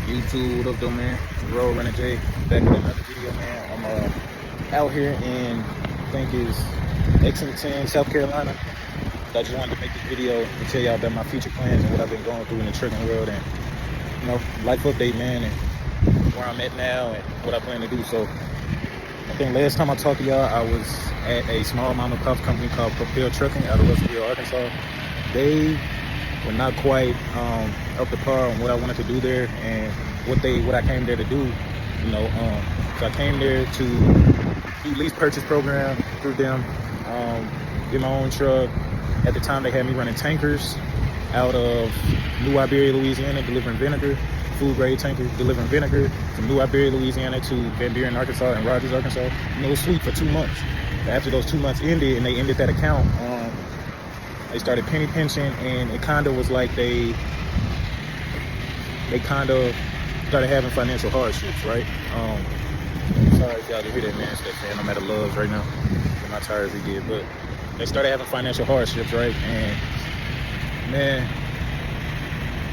YouTube, what up though, man? Road Runner J, back with another video, man. I'm out here in, I think it's Lexington, South Carolina. So I just wanted to make this video and tell y'all about my future plans and what I've been going through in the trucking world, and life update, man, and where I'm at now and what I plan to do. So I think last time I talked to y'all, I was at a small mom and pop company called Propel Trucking out of Russellville, Arkansas. They were not quite up to par on what I wanted to do there and what I came there to do. So I came there to do lease purchase program through them, get my own truck. At the time, they had me running tankers out of New Iberia, Louisiana, delivering vinegar, food grade tankers, delivering vinegar from New Iberia, Louisiana to Van Buren, Arkansas, and Rogers, Arkansas. And it was sweet for 2 months. But after those 2 months ended and they ended that account, they started penny pinching, and it kind of was like they kind of started having financial hardships, right? Sorry if y'all can hear that, man. It's that fan. I'm at a Love's right now. Get my tires redid, but they started having financial hardships, right? And man,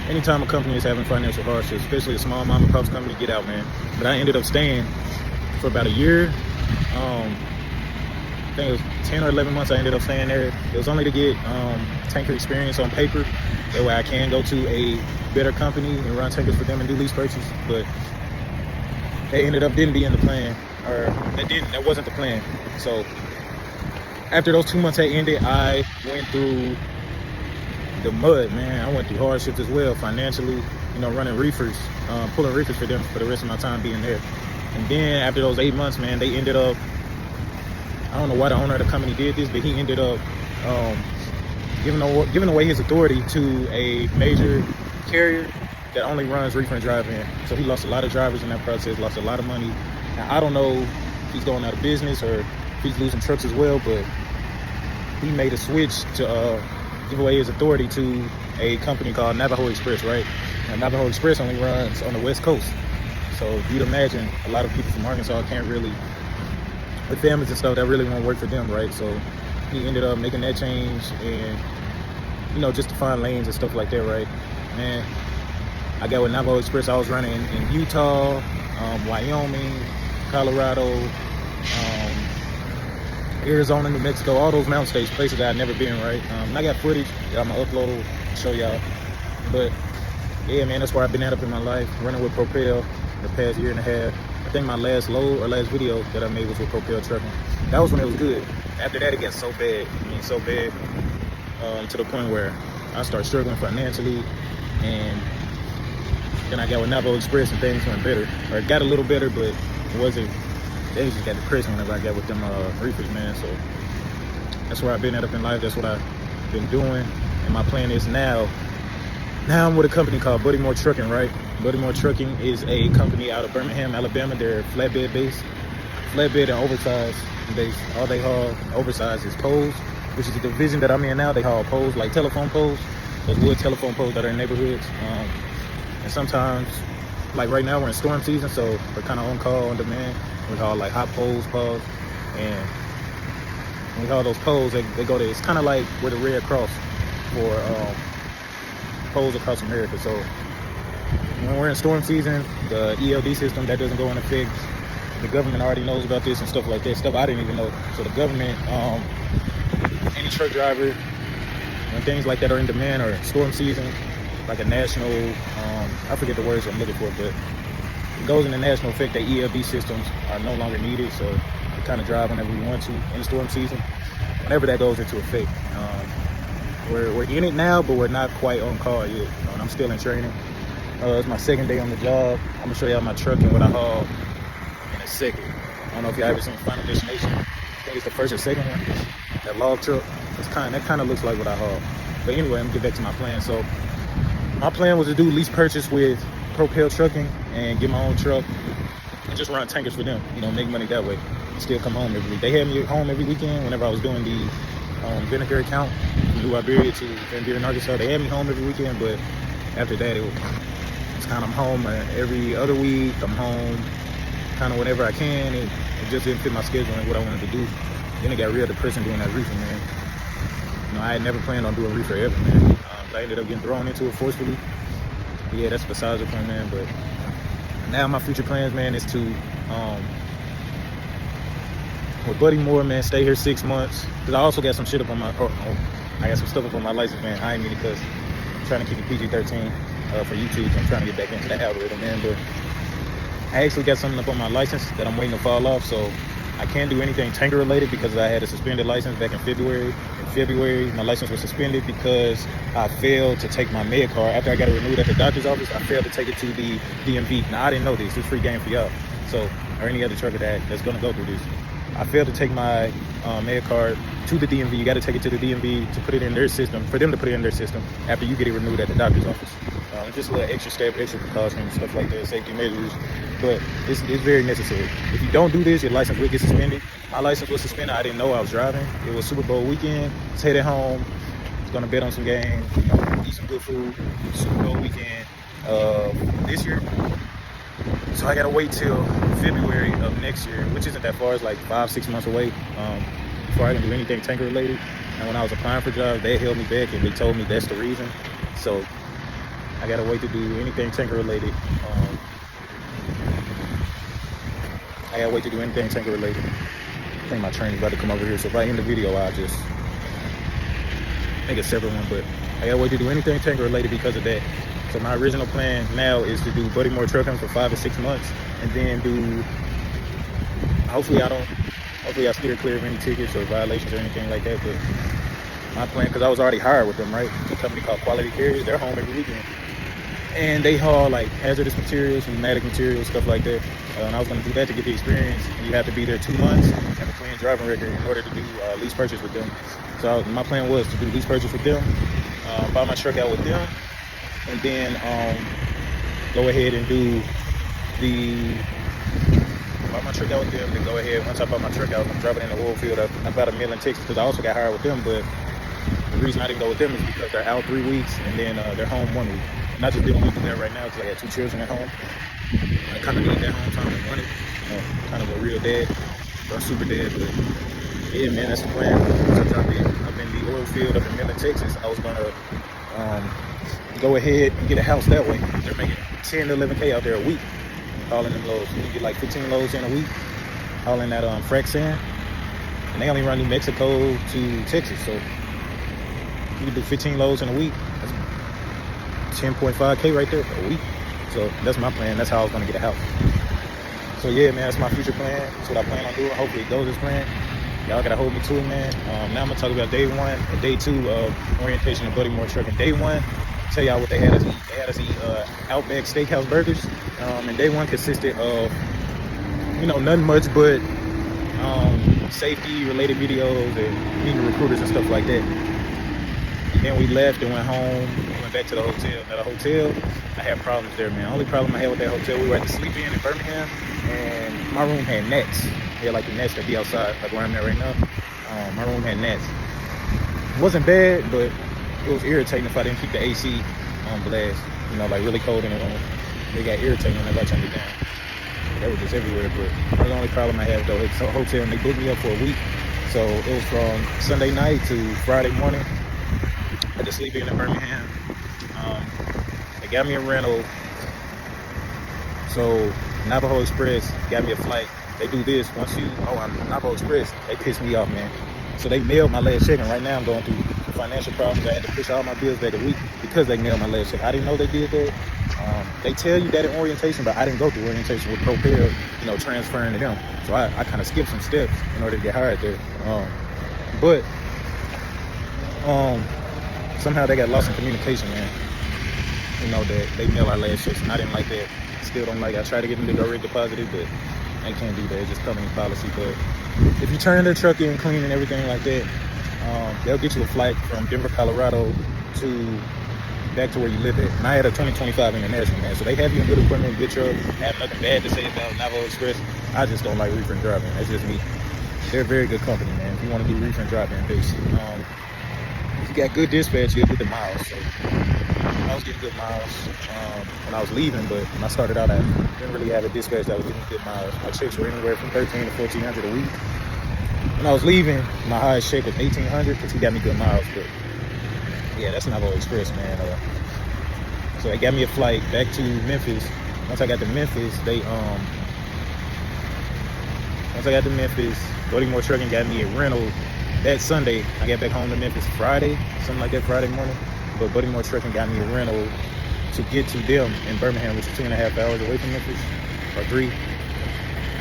anytime a company is having financial hardships, especially a small mom and pop company, get out, man. But I ended up staying for about a year. I think it was 10 or 11 months I ended up staying there. It was only to get tanker experience on paper. That way I can go to a better company and run tankers for them and do lease purchase. But they ended up didn't be in the plan, or that wasn't the plan. So after those 2 months had ended, I went through the mud, man. I went through hardships as well, financially, running reefers, pulling reefers for them for the rest of my time being there. And then after those 8 months, man, they ended up, I don't know why the owner of the company did this, but he ended up giving away his authority to a major carrier that only runs reefer and drive-in. So he lost a lot of drivers in that process, lost a lot of money. Now, I don't know if he's going out of business or if he's losing trucks as well, but he made a switch to give away his authority to a company called Navajo Express, right? Now, Navajo Express only runs on the West Coast. So you'd imagine a lot of people from Arkansas can't really, with families and stuff, that really won't work for them, right? So he ended up making that change and, just to find lanes and stuff like that, right? Man, I got with Navajo Express. I was running in Utah, Wyoming, Colorado, Arizona, New Mexico, all those mountain states, places that I've never been, right? And I got footage that I'm gonna upload to show y'all. But yeah, man, that's where I've been at up in my life, running with Propel the past year and a half. I think my last load or last video that I made was with Propel Trucking. That was when it was good. After that, it got so bad. So bad to the point where I started struggling financially, and then I got with Navajo Express and things went better. Or it got a little better, but it wasn't. They just got depressing whenever I got with them reefers, man. So that's where I've been at up in life. That's what I've been doing. And my plan is now I'm with a company called Buddymore Trucking, right? Buddymore Trucking is a company out of Birmingham, Alabama. They're flatbed based, flatbed and oversized based. All they haul oversized is poles, which is the division that I'm in now. They haul poles, like telephone poles, those wood telephone poles that are in neighborhoods. And sometimes, like right now, we're in storm season, so we're kind of on call, on demand. We haul like hot poles, and when we haul those poles, they go to, it's kind of like we're the Red Cross for poles across America. So when we're in storm season, the ELD system, that doesn't go in effect. The government already knows about this and stuff like that, stuff I didn't even know. So the government, any truck driver, when things like that are in demand or storm season, like a national, I forget the words I'm looking for, but it goes into national effect that ELD systems are no longer needed. So we kind of drive whenever we want to in the storm season. Whenever that goes into effect, we're in it now, but we're not quite on call yet. And I'm still in training. It's my second day on the job. I'm gonna show y'all my truck and what I haul in a second. I don't know if y'all ever seen Final Destination. I think it's the first or second one. That log truck. That kind of looks like what I haul. But anyway, I'm gonna get back to my plan. So my plan was to do lease purchase with Propel Trucking and get my own truck and just run tankers for them, make money that way. Still come home every week. They had me at home every weekend whenever I was doing the vinegar account from New Iberia to Van Buren, Arkansas. They had me home every weekend, but after that, it's kind of, I'm home every other week. I'm home kind of whenever I can. It just didn't fit my schedule and what I wanted to do. Then it got real depressing doing that reefer, man. I had never planned on doing reefer ever, man. I ended up getting thrown into it forcefully. yeah, that's besides the point, man. But now my future plans, man, is to with Buddy Moore, man, stay here 6 months. Cause I also got some shit up on my, I got some stuff up on my license, man. I ain't mean it, cause I'm trying to keep it PG-13 for YouTube. So I'm trying to get back into the algorithm, man. But I actually got something up on my license that I'm waiting to fall off. So I can't do anything tanker related because I had a suspended license back in February. In February, my license was suspended because I failed to take my med card. After I got it renewed at the doctor's office, I failed to take it to the DMV. Now, I didn't know this. It's free game for y'all. So, or any other trucker that's going to go through this. I failed to take my med card to the DMV. You got to take it to the DMV to put it in their system, for them to put it in their system after you get it renewed at the doctor's office. Just a little extra step, extra precautions, stuff like that, safety measures. But it's very necessary. If you don't do this, your license will get suspended. My license was suspended. I didn't know I was driving. It was Super Bowl weekend. I was headed home. I was going to bet on some games, eat some good food. Super Bowl weekend this year. So I gotta wait till February of next year, which isn't that far. It's like 5-6 months away before I can do anything tanker related. And when I was applying for jobs, they held me back and they told me that's the reason. So I gotta wait to do anything tanker related. I gotta wait to do anything tanker related. I think my train is about to come over here, so if I end the video, I'll just make a separate one. But I gotta wait to do anything tanker related because of that. So my original plan now is to do Buddy Moore trucking for 5 or 6 months, and then do, hopefully I steer clear of any tickets or violations or anything like that. But my plan, because I was already hired with them, right? A company called Quality Carriers. They're home every weekend. And they haul like hazardous materials, pneumatic materials, stuff like that. And I was going to do that to get the experience. And you have to be there 2 months, have a clean driving record in order to do lease purchase with them. So my plan was to do lease purchase with them, buy my truck out with them, and then go ahead and do buy my truck out with them, then go ahead, once I buy my truck out, I'm driving in the oil field about a mill in Texas, because I also got hired with them. But the reason I didn't go with them is because they're out 3 weeks, and then they're home 1 week. And I just didn't want to do that right now because I had 2 children at home. I kind of need that home time and money. Kind of a real dad, or a super dad. But yeah, man, that's the plan. Since I've been up in the oil field up in Midland, Texas, I was gonna go ahead and get a house that way. They're making 10 to 11K out there a week, hauling them loads. You get like 15 loads in a week, hauling that frac sand. And they only run New Mexico to Texas, so you can do 15 loads in a week. That's 10.5K right there a week. So that's my plan. That's how I was gonna get a house. So yeah, man, that's my future plan. That's what I plan on doing. Hopefully it goes as planned. Y'all gotta hold me to it, man. Now I'm gonna talk about day 1 and day 2 of orientation of Buddy Moore trucking. Day 1, tell y'all what they had us eat. They had us eat Outback Steakhouse burgers. And day 1 consisted of, nothing much but safety related videos and meeting recruiters and stuff like that. And then we left and went home. We went back to the hotel. Now the hotel, I had problems there, man. Only problem I had with that hotel, we were at the Sleep Inn in Birmingham, and my room had nets. Yeah, like the nets that be outside, like where I'm at right now. My room had nets. It wasn't bad, but it was irritating if I didn't keep the AC on blast. Like really cold in the room. They got irritating whenever I turned it down. They were just everywhere, but that was the only problem I had though. It's a hotel, and they booked me up for a week. So it was from Sunday night to Friday morning at the Sleep Inn in Birmingham. They got me a rental. So Navajo Express got me a flight. They do this once you, I'm Navajo Express, they piss me off, man. So they mailed my last check, and right now I'm going through financial problems. I had to push all my bills back a week because they mailed my last check. I didn't know they did that. They tell you that in orientation, but I didn't go through orientation with Propel, transferring to them. So I kind of skipped some steps in order to get hired there. But somehow they got lost in communication, man. That they mail our last checks, and I didn't like that. Still don't like it. I tried to get them to direct deposit it, but they can't do that. It's just company policy. But if you turn their truck in clean and everything like that, they'll get you a flight from Denver, Colorado to back to where you live at. And I had a 2025 International, man. So they have you in good equipment, good truck. I have nothing bad to say about Navajo Express. I just don't like reefer and driving. That's just me. They're a very good company, man. If you want to do reefer and driving, basically. If you got good dispatch, you'll get the miles. So I was getting good miles when I was leaving, but when I started out, I didn't really have a dispatch that was getting good miles. My checks were anywhere from $1,300 to $1,400 a week. When I was leaving, my highest check was $1,800 because he got me good miles. But yeah, that's Navajo Express, man. So they got me a flight back to Memphis. Once I got to Memphis, Baltimore Trucking got me a rental that Sunday. I got back home to Memphis Friday, something like that, Friday morning. But Baltimore Trucking got me a rental to get to them in Birmingham, which is 2.5 hours away from Memphis, or 3.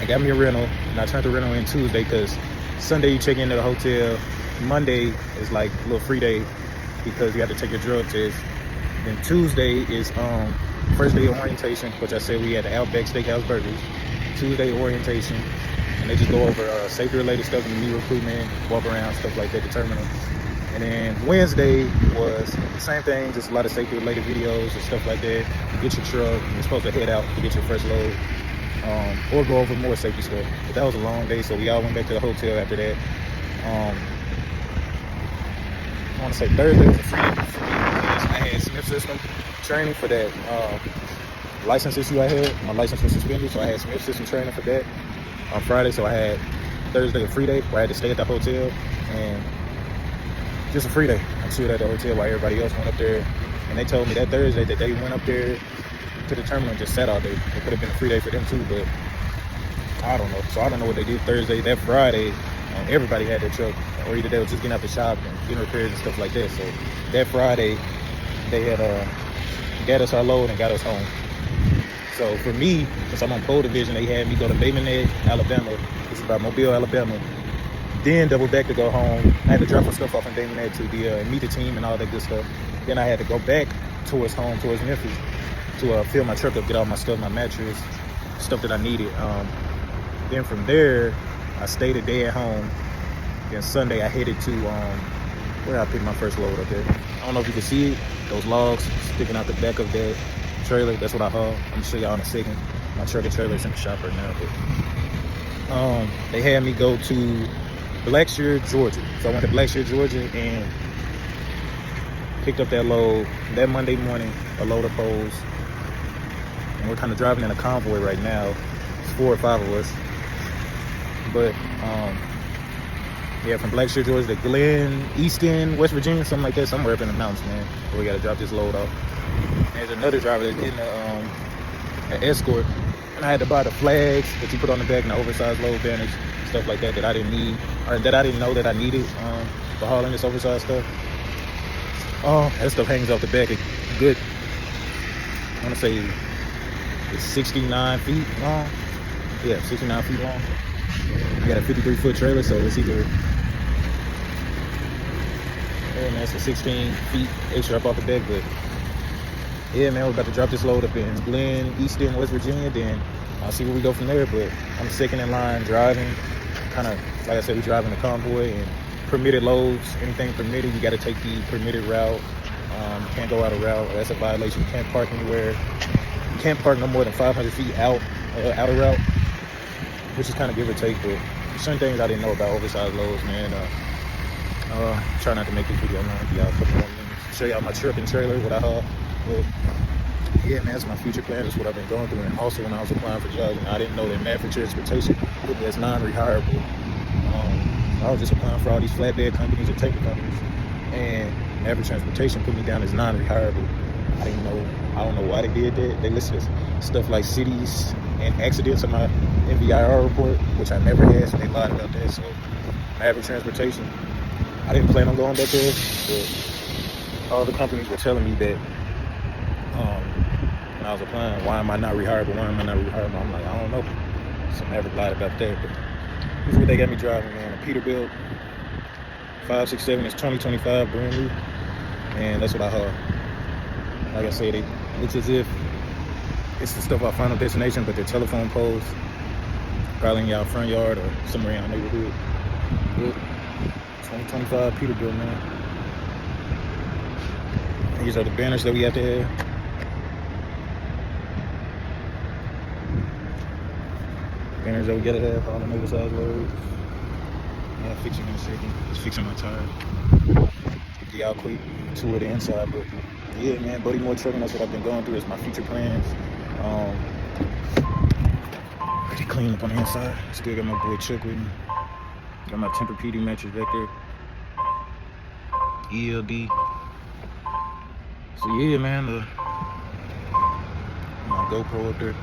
I got me a rental, and I turned the rental in Tuesday because Sunday you check into the hotel. Monday is like a little free day because you have to take your drug test. Then Tuesday is first day of orientation, which I said we had the Outback Steakhouse Burgers. Tuesday orientation, and they just go over safety related stuff, new recruitment, walk around, stuff like that, the terminal. And then Wednesday was the same thing, just a lot of safety related videos and stuff like that. You get your truck, and you're supposed to head out to get your first load, or go over more safety stuff. But that was a long day, so we all went back to the hotel after that. I want to say Thursday was a free day for me because I had Smith System training for that license issue I had. My license was suspended, so I had Smith System training for that on Friday. So I had Thursday a free day where I had to stay at the hotel, and just a free day. I chilled at the hotel while everybody else went up there. And they told me that Thursday that they went up there to the terminal and just sat all day. It could have been a free day for them too, but I don't know. So I don't know what they did Thursday. That Friday, everybody had their truck, or either they were just getting out the shop and getting repairs and stuff like that. So that Friday, they had got us our load and got us home. So for me, since I'm on pole division, they had me go to Bay Minette, Alabama. This is about Mobile, Alabama. Then double back to go home. I had to drop some stuff off in Bay Minette to meet the team and all that good stuff. Then I had to go back towards home, towards Memphis, to fill my truck up, get all my stuff, my mattress, stuff that I needed. Then from there, I stayed a day at home. Then Sunday, I headed to where I picked my first load up there. I don't know if you can see it, those logs sticking out the back of that trailer. That's what I hauled. I'm gonna show y'all in a second. My truck and trailer's in the shop right now. But they had me go to Blackshear, Georgia. So I went to Blackshear, Georgia, and picked up that load that Monday morning, a load of poles. And we're kind of driving in a convoy right now. It's 4 or 5 of us. But yeah, from Blackshear, Georgia to Glen, Easton, West Virginia, something like that, somewhere up in the mountains, man. Where we gotta drop this load off. There's another driver that's getting an escort, and I had to buy the flags that you put on the back and the oversized load banners, stuff like that I didn't need, or that I didn't know that I needed for hauling this oversized stuff. That stuff hangs off the back a good, I want to say it's 69 feet long. Yeah, 69 feet long. We got a 53-foot trailer, so it's either, and that's a 16 feet extra up off the back. But yeah, man, we're about to drop this load up in Glen, Easton, West Virginia. Then I'll see where we go from there. But I'm second in line driving. Kind of, like I said, we driving the convoy and permitted loads, anything permitted, you got to take the permitted route. You can't go out of route. That's a violation. You can't park anywhere. You can't park no more than 500 feet out of route, which is kind of give or take. But certain things I didn't know about oversized loads, man. Try not to make this video long for y'all. A couple more minutes. Show y'all my truck and trailer, what I haul. But yeah, man, that's my future plan. That's what I've been going through. And also, when I was applying for jobs, I didn't know that Maverick transportation put me as non-rehireable. I was just applying for all these flatbed companies or taker companies, and Maverick transportation put me down as non-rehireable. I don't know why they did that. They listed stuff like cities and accidents in my MVIR report, which I never had, so they lied about that. So Maverick transportation, I didn't plan on going back there, but all the companies were telling me that when I was applying, why am I not rehireable? Why am I not rehireable? I'm like, I don't know. So Maverick lied about that. But this is what they got me driving, man. A Peterbilt 567. It's 2025, brand new. And that's what I haul. Like I said, it looks as if it's the stuff our final destination, but they're telephone poles. Probably in y'all front yard or somewhere in our neighborhood. But 2025 Peterbilt, man. These are the banners that we have to have. Banners that we gotta have, all the oversized loads. I'll fix them in a second. Just fixing my tire. Get y'all quick tour the inside, but yeah, man, Baltimore Trucking, that's what I've been going through. It's my future plans. Pretty clean up on the inside. Still got my boy Chuck with me. Got my Tempur-Pedic mattress back there. ELD. So yeah, man, GoPro up there.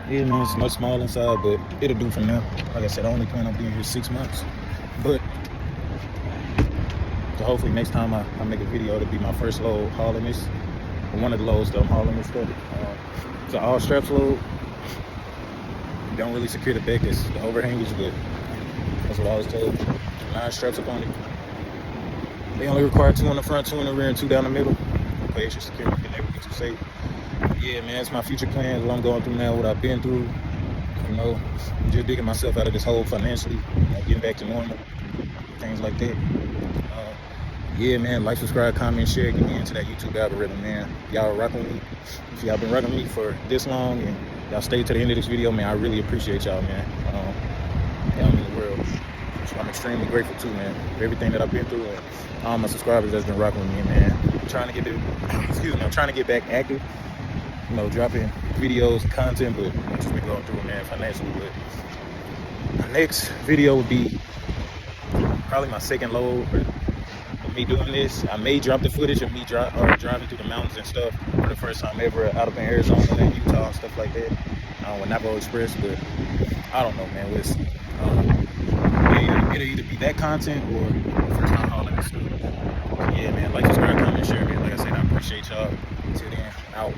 Yeah, man, it's much small inside, but it'll do for now. Like I said, I only plan on being here 6 months. But so hopefully next time I make a video, it'll be my first load hauling this. Or one of the loads that I'm hauling this stuff. It's an all straps load. You don't really secure the back, it's the overhang is good. That's what I was told. 9 straps up on it. They only require 2 on the front, 2 in the rear, and 2 down the middle. For extra security, can never get you safe. Yeah, man, it's my future plans, what I'm going through now, what I've been through. You know, just digging myself out of this hole financially, getting back to normal, things like that. Yeah, man, like, subscribe, comment, share, get me into that YouTube algorithm, man. Y'all rocking with me. If y'all been rocking with me for this long and y'all stayed to the end of this video, man, I really appreciate y'all, man. Y'all mean the world. So I'm extremely grateful too, man, for everything that I've been through and all my subscribers that's been rocking with me, man. I'm trying to get back active, you know, dropping videos, content, but I've just been going through it, man, financially. But my next video would be probably my second load of me doing this. I may drop the footage of me driving through the mountains and stuff for the first time ever out up in Arizona and Utah and stuff like that, with Navajo Express, but I don't know, man. We'll see. It'll either be that content or the first time hauling this stuff. Yeah, man, like, subscribe, comment, share, man. Like I said, I appreciate y'all. Until then, out.